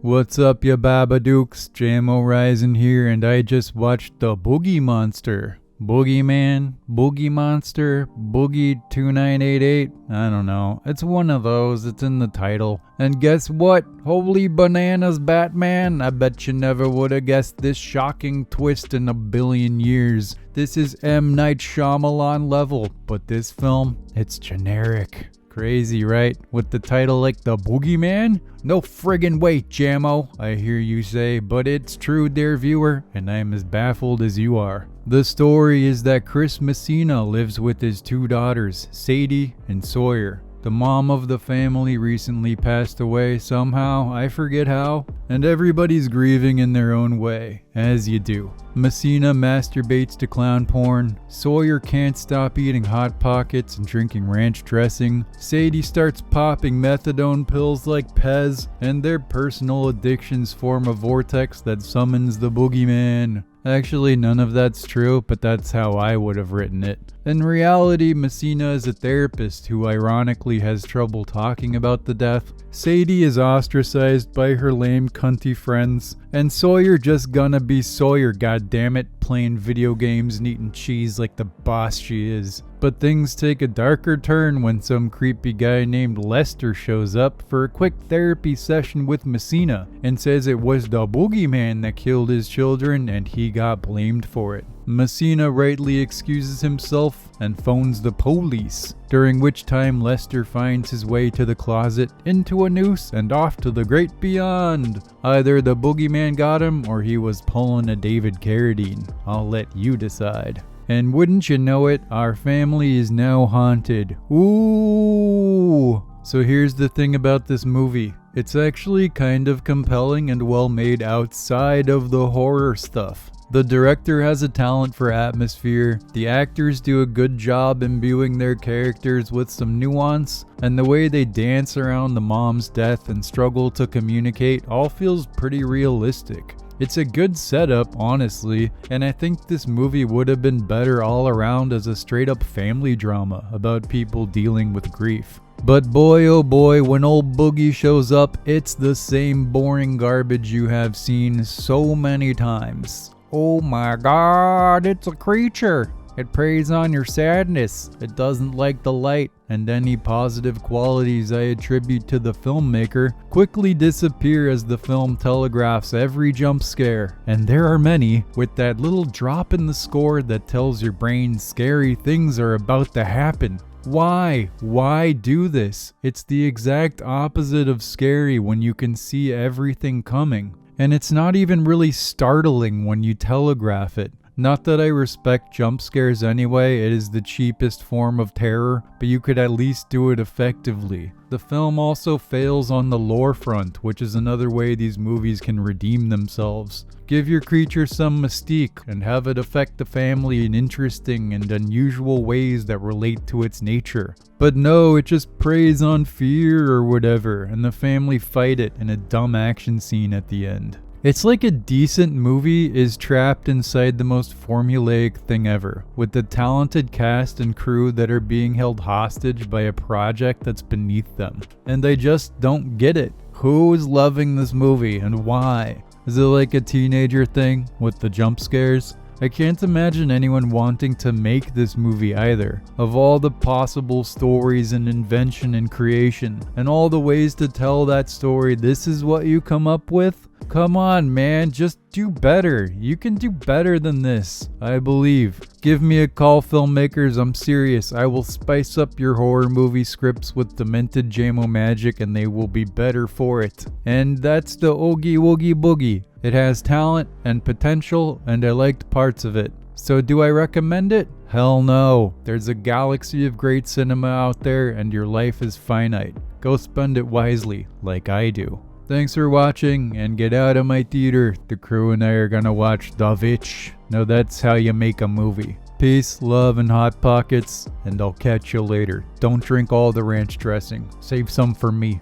What's up, ya Babadooks? Jammo rising here, and I just watched the Boogie Monster. Boogeyman, Boogie Monster, Boogie 2988. I don't know. It's one of those. It's in the title. And guess what? Holy bananas, Batman. I bet you never would have guessed this shocking twist in a billion years. This is M. Night Shyamalan level, but this film, it's generic. Crazy, right? With the title like the Boogeyman? No friggin' way, Jammo, I hear you say, but it's true, dear viewer, and I am as baffled as you are. The story is that Chris Messina lives with his two daughters, Sadie and Sawyer. The mom of the family recently passed away somehow, I forget how, and everybody's grieving in their own way, as you do. Messina masturbates to clown porn, Sawyer can't stop eating Hot Pockets and drinking ranch dressing, Sadie starts popping methadone pills like Pez, and their personal addictions form a vortex that summons the Boogeyman. Actually, none of that's true, but that's how I would have written it. In reality, Messina is a therapist who ironically has trouble talking about the death. Sadie is ostracized by her lame cunty friends, and Sawyer just gonna be Sawyer, goddammit, playing video games and eating cheese like the boss she is. But things take a darker turn when some creepy guy named Lester shows up for a quick therapy session with Messina and says it was the Boogeyman that killed his children and he got blamed for it. Messina rightly excuses himself and phones the police, during which time Lester finds his way to the closet, into a noose, and off to the great beyond. Either the Boogeyman got him or he was pulling a David Carradine. I'll let you decide. And wouldn't you know it, our family is now haunted. Ooh! So here's the thing about this movie. It's actually kind of compelling and well made outside of the horror stuff. The director has a talent for atmosphere, the actors do a good job imbuing their characters with some nuance, and the way they dance around the mom's death and struggle to communicate all feels pretty realistic. It's a good setup, honestly, and I think this movie would have been better all around as a straight up family drama about people dealing with grief. But boy oh boy, when old Boogie shows up, it's the same boring garbage you have seen so many times. Oh my god, it's a creature! It preys on your sadness. It doesn't like the light, and any positive qualities I attribute to the filmmaker quickly disappear as the film telegraphs every jump scare. And there are many, with that little drop in the score that tells your brain scary things are about to happen. Why? Why do this? It's the exact opposite of scary when you can see everything coming. And it's not even really startling when you telegraph it. Not that I respect jump scares anyway, it is the cheapest form of terror, but you could at least do it effectively. The film also fails on the lore front, which is another way these movies can redeem themselves. Give your creature some mystique and have it affect the family in interesting and unusual ways that relate to its nature. But no, it just preys on fear or whatever, and the family fight it in a dumb action scene at the end. It's like a decent movie is trapped inside the most formulaic thing ever, with the talented cast and crew that are being held hostage by a project that's beneath them. And I just don't get it. Who's loving this movie and why? Is it like a teenager thing with the jump scares? I can't imagine anyone wanting to make this movie either. Of all the possible stories and invention and creation, and all the ways to tell that story, this is what you come up with? Come on, man, just do better. You can do better than this, I believe. Give me a call, filmmakers, I'm serious. I will spice up your horror movie scripts with demented Jammo magic and they will be better for it. And that's the Oogie Woogie Boogie. It has talent and potential, and I liked parts of it. So do I recommend it? Hell no. There's a galaxy of great cinema out there and your life is finite. Go spend it wisely, like I do. Thanks for watching, and get out of my theater. The crew and I are gonna watch The Witch. Now that's how you make a movie. Peace, love, and Hot Pockets, and I'll catch you later. Don't drink all the ranch dressing. Save some for me.